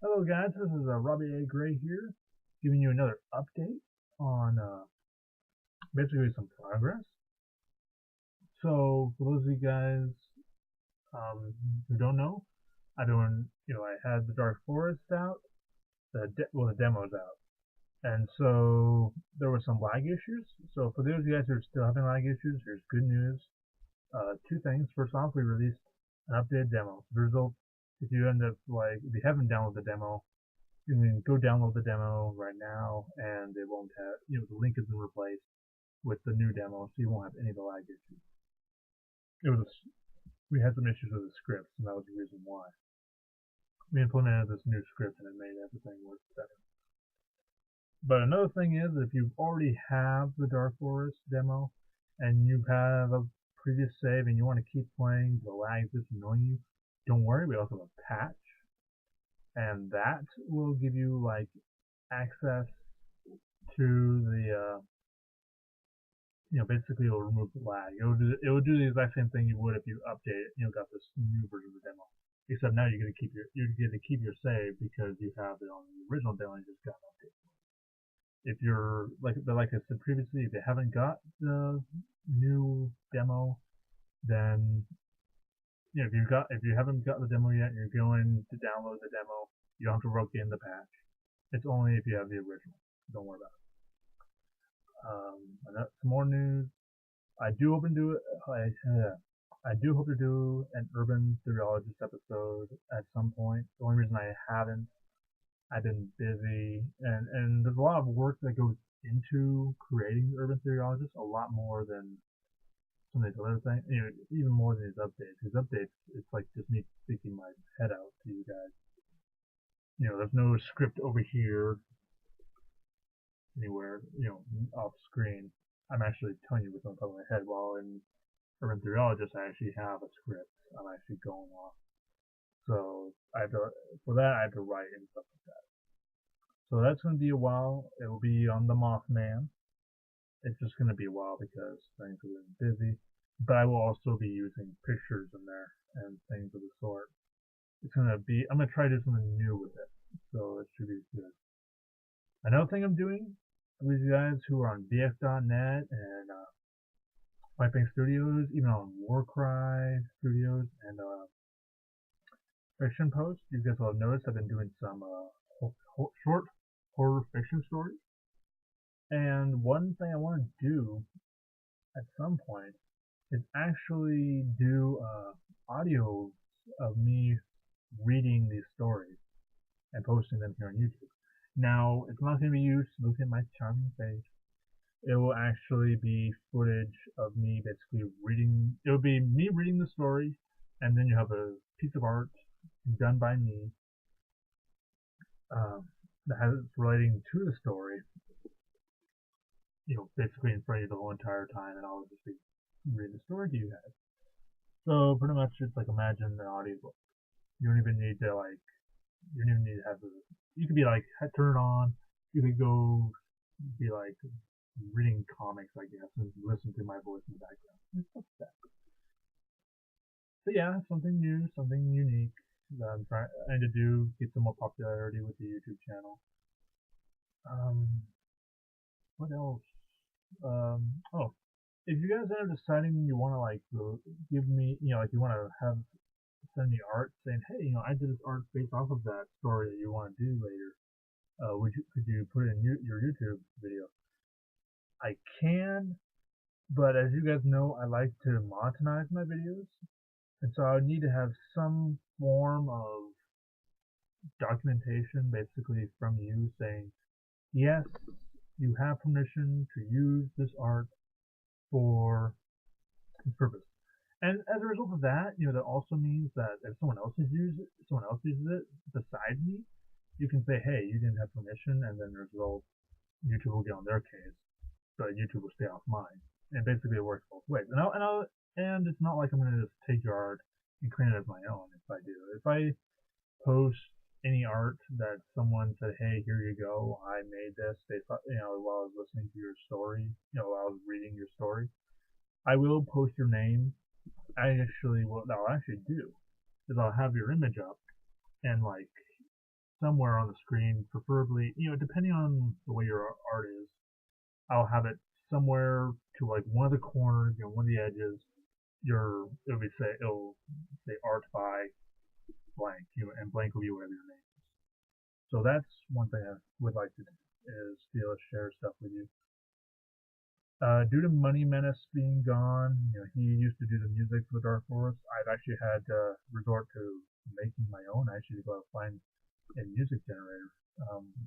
Hello guys, this is Robbie A. Gray here, giving you another update on basically some progress. So for those of you guys who don't know, I had the Dark Forest out, the demo's out, and so there were some lag issues. So for those of you guys who are still having lag issues, here's good news. Two things. First off, we released an updated demo. The result, if you haven't downloaded the demo, you can go download the demo right now, and it won't have, the link has been replaced with the new demo, so you won't have any of the lag issues. We had some issues with the scripts, and that was the reason why. We implemented this new script, and it made everything work better. But another thing is, if you already have the Dark Forest demo, and you have a previous save, and you want to keep playing, the lag is annoying you, don't worry, we also have a patch, and that will give you access to the basically it'll remove the lag. It will do the exact same thing you would if you update it, got this new version of the demo. Except now you're gonna keep your save because you have it on the original demo and you just got an update. If you're like I said previously, if you haven't got the new demo, then if you haven't got the demo yet and you're going to download the demo, you don't have to rope in the patch. It's only if you have the original. Don't worry about it. And that's some more news. I do hope to do I do hope to do an urban theologist episode at some point. The only reason I haven't, I've been busy, and there's a lot of work that goes into creating the urban theologist, a lot more than some of these other things. Even more than these updates. These updates, it's like just me sticking my head out to you guys. There's no script over here anywhere, off screen. I'm actually telling you what's on top of my head, while in Urban Theologist I actually have a script I'm actually going off. So for that I have to write and stuff like that. So that's going to be a while. It will be on the Mothman. It's just going to be a while because things have been busy. But I will also be using pictures in there and things of the sort. I'm going to try to do something new with it. So it should be good. Another thing I'm doing, for these guys who are on VX.net and Piping Studios, even on Warcry Studios and Fiction Post, you guys will have noticed I've been doing some short horror fiction stories. And one thing I want to do at some point is actually do audio of me reading these stories and posting them here on YouTube. Now, it's not going to be used to look at my charming face. It will actually be footage of me basically reading. It will be me reading the story, and then you have a piece of art done by me that has relating to the story. Basically in front of you the whole entire time, and I'll just be reading the story to you guys. So pretty much, it's like imagine an audiobook. You don't even need to have the. You could be like turn it on. You could go be like reading comics, I guess, and listen to my voice in the background. It's stuff like that. But yeah, something new, something unique that I'm trying to do, get some more popularity with the YouTube channel. What else? Oh, if you guys end up deciding you want to give me, you want to send me art saying, hey, I did this art based off of that story that you want to do later. Could you put it in your YouTube video? I can, but as you guys know, I like to monetize my videos, and so I would need to have some form of documentation, basically from you saying, yes, you have permission to use this art for this purpose. And as a result of that, that also means that if someone else uses it besides me, you can say, hey, you didn't have permission, and then as a result, YouTube will get on their case, but YouTube will stay off mine. And basically, it works both ways. And it's not like I'm going to just take your art and clean it as my own. If I do, if I post any art that someone said, hey, here you go, I made this based on, while I was listening to your story, while I was reading your story, I will post your name. What I'll actually do is I'll have your image up, and somewhere on the screen, preferably, depending on the way your art is, I'll have it somewhere to like one of the corners, one of the edges. It'll say art by blank, and blank will be whatever your name is. So that's one thing I would like to do is be able to share stuff with you. Due to Money Menace being gone, he used to do the music for the Dark Forest. I've actually had to resort to making my own. I actually go out and find a music generator,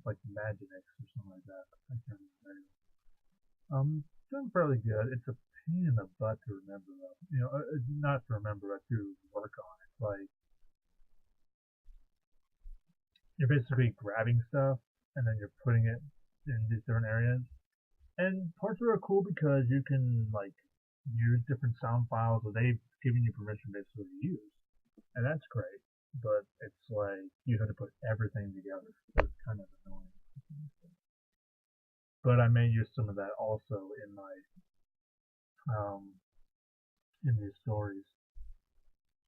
like Magix or something like that. I can't remember. Doing fairly good. It's a pain in the butt to remember, though. Not to remember, but to work on. It's like you're basically grabbing stuff and then you're putting it in these different areas. And parts of it are cool because you can like use different sound files that they've given you permission basically to use, and that's great. But it's like you have to put everything together, so it's kind of annoying. But I may use some of that also in my in these stories,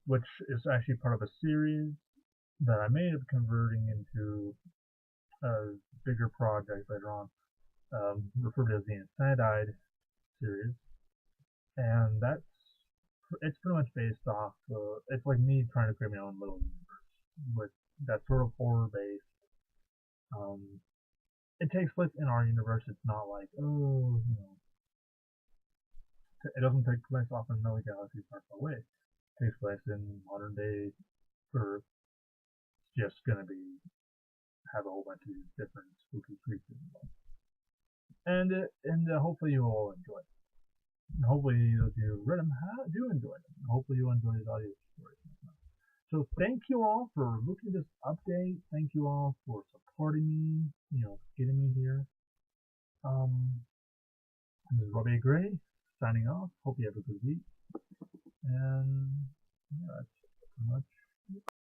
which is actually part of a series that I may end up converting into a bigger project later on, referred to as the Insanidide series, and it's pretty much based off. It's like me trying to create my own little universe with that sort of horror based. It takes place in our universe. It's not like it doesn't take place off in another galaxy far away. It takes place in modern day Earth. It's just gonna have a whole bunch of these different spooky creatures, and hopefully you all enjoy it. And hopefully those of you who read them do enjoy them. And hopefully you'll enjoy these audio stories. So thank you all for looking at this update. Thank you all for supporting me, getting me here. This is Robbie Gray signing off. Hope you have a good week.